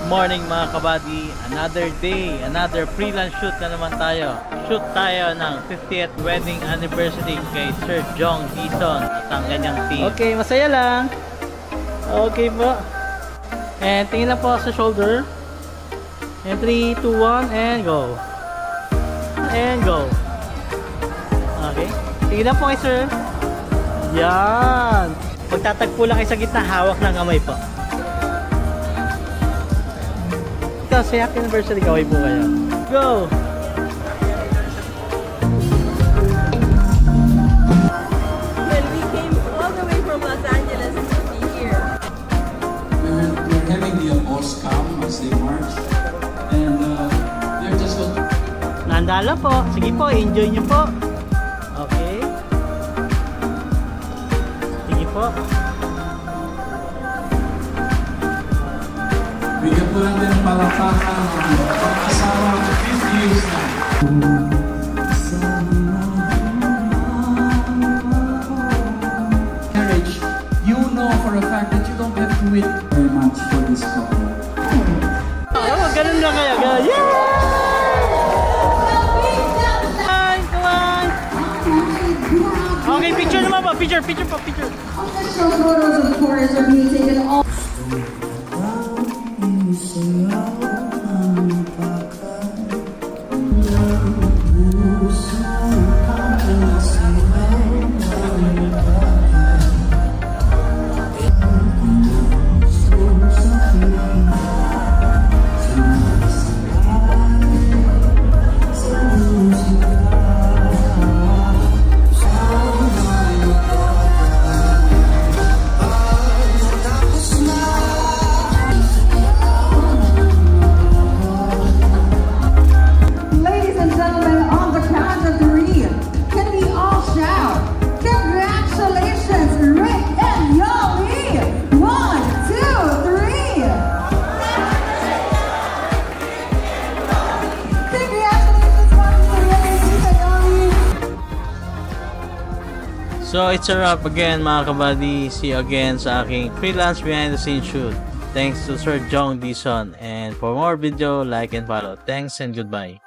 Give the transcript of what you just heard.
morning mga kabady. Another day, another freelance shoot na naman tayo. Shoot tayo ng 50th wedding anniversary kay Sir Jong Dizon at ang kanyang team. Okay, masaya lang. Okay po. And tingin lang po sa shoulder. And 3, 2, 1 and go. And go. Okay. Tingin lang po kay Sir. Yan. Pagtatagpo lang kayo sa gitna, hawak ng kamay po. Ikaw, say happy anniversary, kaway po kayo. Go! Well, we came all the way from Los Angeles to be here. We're having the boss come as they march. And they're just going to... Nandala po. Sige po, enjoy nyo po. Okay. Sige po. Bigyan po natin ang palakpakan ng asawa 50 years na. Marriage, you know for a fact that you don't have to wait very much for this couple. Oh, ganun lang kaya. Ganun. Yeah! Okay, picture naman po. Picture po, picture. Official photos, of course, are being taken all. So it's a wrap again mga kabady. See you again sa aking freelance behind the scenes shoot. Thanks to Sir Jong Dizon, and for more video, like and follow. Thanks and goodbye.